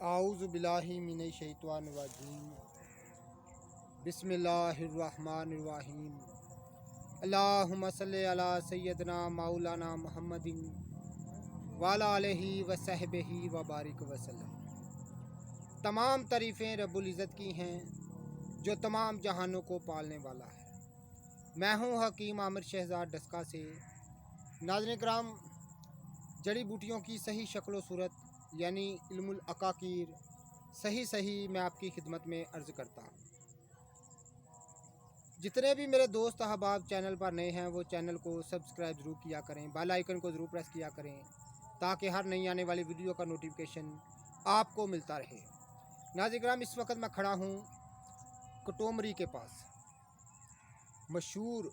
आऊज़ु बिल्लाहि मिनश शैतानिर रजीम। बिस्मिल्लाहिर्रहमानिर्रहीम। अल्लाहुम्मा सल्लि अला सय्यदना मौलाना मुहम्मदिन व अला आलिहि व सहबिहि व बारिक वसल्लम। तमाम तारीफ़ें रब्बुल इज़्ज़त की हैं जो तमाम जहानों को पालने वाला है। मैं हूँ हकीम आमिर शहजाद डस्का से। नाज़रीन किराम, जड़ी बूटियों की सही शक्ल सूरत यानी इल्मुल अकाकीर सही मैं आपकी खिदमत में अर्ज़ करता हूँ। जितने भी मेरे दोस्त अहबाब चैनल पर नए हैं वो चैनल को सब्सक्राइब ज़रूर किया करें, बेल आइकन को ज़रूर प्रेस किया करें ताकि हर नई आने वाली वीडियो का नोटिफिकेशन आपको मिलता रहे। नाज़रीन किराम, इस वक्त मैं खड़ा हूँ कटोमरी के पास। मशहूर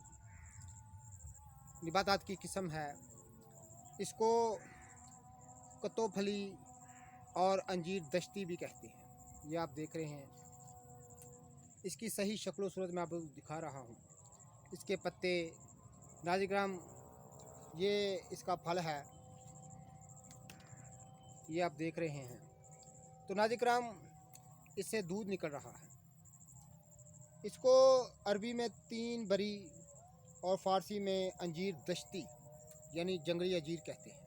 निबातात की किस्म है, इसको कतोफली और अंजीर दश्ती भी कहते हैं। ये आप देख रहे हैं, इसकी सही शक्ल सूरत मैं आपको दिखा रहा हूँ। इसके पत्ते, नाज़रीन किराम, ये इसका फल है, ये आप देख रहे हैं। तो नाज़रीन किराम, इससे दूध निकल रहा है। इसको अरबी में तीन बरी और फ़ारसी में अंजीर दश्ती यानी जंगली अंजीर कहते हैं।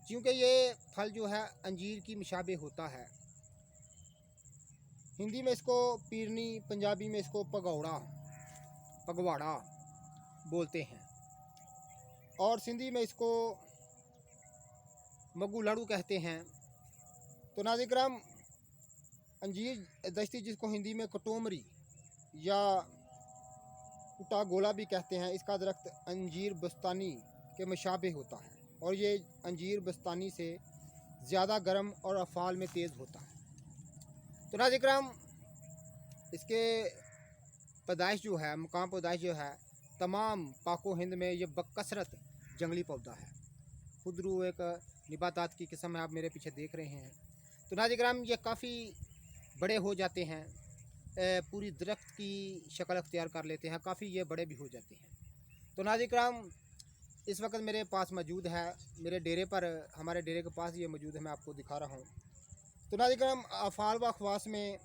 क्योंकि ये फल जो है अंजीर की मुशाबे होता है। हिंदी में इसको पीरनी, पंजाबी में इसको पगवाड़ा बोलते हैं और सिंधी में इसको मग्गू लाड़ू कहते हैं। तो नाज़रीन किराम, अंजीर दश्ती जिसको हिंदी में कटोमरी या उटा गोला भी कहते हैं, इसका दरख्त अंजीर बस्तानी के मुशाबे होता है और ये अंजीर बस्तानी से ज़्यादा गर्म और अफ़ाल में तेज़ होता है। तो नाज़रीन किराम, इसके पैदाइश जो है, मुकाम पैदाइश जो है, तमाम पाको हिंद में ये बकसरत जंगली पौधा है। खुदरू एक निबातात की किस्म है, आप मेरे पीछे देख रहे हैं। तो नाज़रीन किराम, ये काफ़ी बड़े हो जाते हैं, पूरी दरख्त की शक्ल अख्तियार कर लेते हैं, काफ़ी ये बड़े भी हो जाते हैं। तो नाज़रीन किराम, इस वक्त मेरे पास मौजूद है, मेरे डेरे पर, हमारे डेरे के पास ये मौजूद है, मैं आपको दिखा रहा हूँ। तो नाज़रीन किराम, अफ़ाल व ख़वास में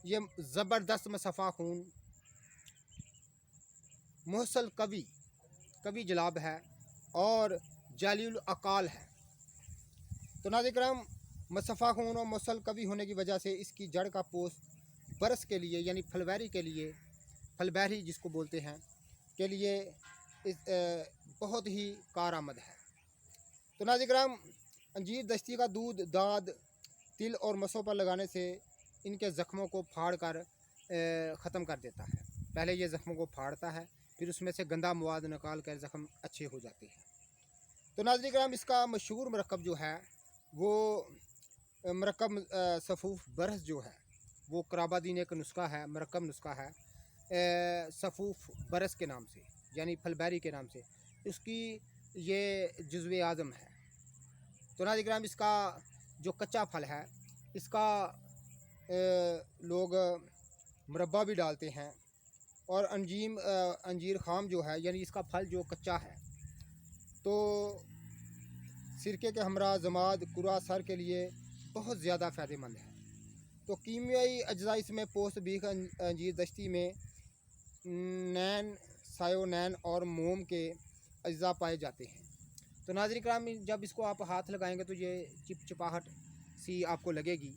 ये ज़बरदस्त मुसफ़ा खून मुहसल कवि जलाब है और जालिउल अकाल है। तो नाज़रीन किराम, मुसफ़ा खून और मुहसल कवि होने की वजह से इसकी जड़ का पोस्ट बरस के लिए यानी फलबैरी के लिए, फलबैरी जिसको बोलते हैं, के लिए इस बहुत ही कारआमद है। तो नाज़रीन किराम, अंजीर दश्ती का दूध दाद, तिल और मसों पर लगाने से इनके ज़ख्मों को फाड़ कर ख़त्म कर देता है। पहले ये ज़ख्मों को फाड़ता है, फिर उसमें से गंदा मवाद निकाल कर ज़ख्म अच्छे हो जाते हैं। तो नाज़रीन किराम, इसका मशहूर मरकब जो है वो मरकब सफ़ूफ़ बरस जो है, वो कराबादीन एक नुस्खा है, मरकब नुस्खा है सफ़ूफ़ बरस के नाम से, यानी फलबैरी के नाम से। उसकी ये जुज़्वे आज़म है। तो नाज़रीन किराम, इसका जो कच्चा फल है, इसका लोग मुरब्बा भी डालते हैं और अंजीर खाम जो है, यानी इसका फल जो कच्चा है, तो सिरके के हमरा जमाद कुरा सर के लिए बहुत ज़्यादा फ़ायदेमंद है। तो कीमियाई अज्जा इसमें पोस्त बीख अंजीर दश्ती में नैन, सायोनैन और मोम के अज्जा पाए जाते हैं। तो नाज़रीन किराम, जब इसको आप हाथ लगाएंगे तो ये चिपचिपाहट सी आपको लगेगी।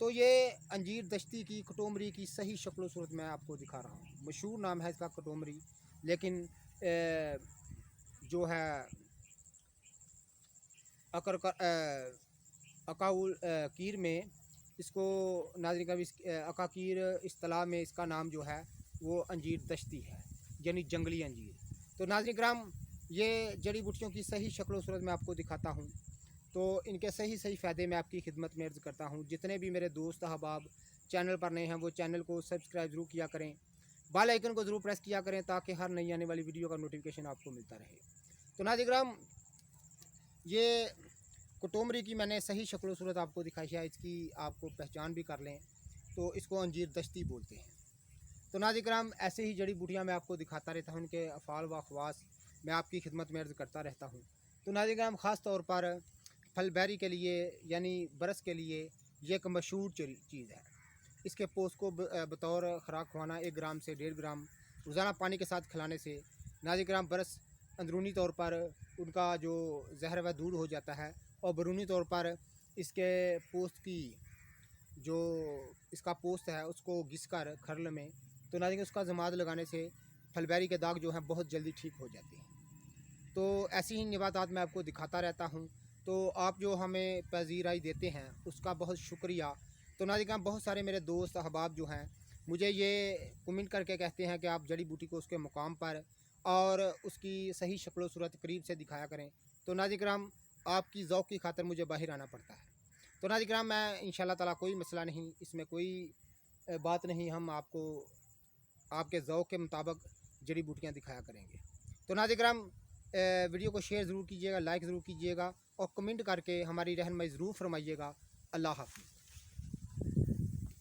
तो ये अंजीर दश्ती की कटोमरी की सही शक्ल सूरत मैं आपको दिखा रहा हूँ। मशहूर नाम है इसका कटोमरी, लेकिन जो है अकाउल कीर में इसको, नाज़रीन किराम, अकाकीर इस्तिलाह में इसका नाम जो है वो अंजीर दश्ती है, यानी जंगली अंजीर। तो नाज़रीन किराम, ये जड़ी बूटियों की सही शक्ल सूरत मैं आपको दिखाता हूँ, तो इनके सही फ़ायदे मैं आपकी खिदमत में अर्ज़ करता हूँ। जितने भी मेरे दोस्त अहबाब चैनल पर नए हैं वो चैनल को सब्सक्राइब ज़रूर किया करें, बेल आइकन को ज़रूर प्रेस किया करें ताकि हर नई आने वाली वीडियो का नोटिफिकेशन आपको मिलता रहे। तो नाज़रीन किराम, ये कटोमरी की मैंने सही शक्ल सूरत आपको दिखाई है, इसकी आपको पहचान भी कर लें तो इसको अंजीर दश्ती बोलते हैं। तो नाज़रीन किराम, ऐसे ही जड़ी बूटियाँ मैं आपको दिखाता रहता हूँ, उनके अफ़ाल व ख़वास मैं आपकी खिदमत में अर्ज़ करता रहता हूँ। तो नाज़रीन किराम, ख़ास तौर पर फलबेरी के लिए यानी बरस के लिए ये एक मशहूर चीज़ है। इसके पोस्त को बतौर ख़ुराक खुआना 1 ग्राम से 1.5 ग्राम रोज़ाना पानी के साथ खिलाने से नाज़िक ग्राम बरस अंदरूनी तौर पर उनका जो जहर वह दूर हो जाता है और बैरूनी तौर पर इसके पोस्त की जो इसका पोस्त है उसको घिस कर खरल में तो नाज़िक उसका जमात लगाने से फलबेरी के दाग जो हैं बहुत जल्दी ठीक हो जाते हैं। तो ऐसी ही नबातात मैं आपको दिखाता रहता हूँ। तो आप जो हमें पज़ीराई देते हैं उसका बहुत शुक्रिया। तो नाज़िक बहुत सारे मेरे दोस्त अहबाब जो हैं मुझे ये कमेंट करके कहते हैं कि आप जड़ी बूटी को उसके मुकाम पर और उसकी सही शक्ल सूरत करीब से दिखाया करें। तो नाज़िक आपकी ज़ौक़ की खातिर मुझे बाहर आना पड़ता है। तो नाज़िक मैं इंशाअल्लाह ताला कोई मसला नहीं, इसमें कोई बात नहीं, हम आपको आपके ज़ौक़ के मुताबिक जड़ी बूटियाँ दिखाया करेंगे। तो नाज़िक वीडियो को शेयर ज़रूर कीजिएगा, लाइक ज़रूर कीजिएगा और कमेंट करके हमारी रहनुमाई ज़रूर फरमाइएगा। अल्लाह हाफ़िज़।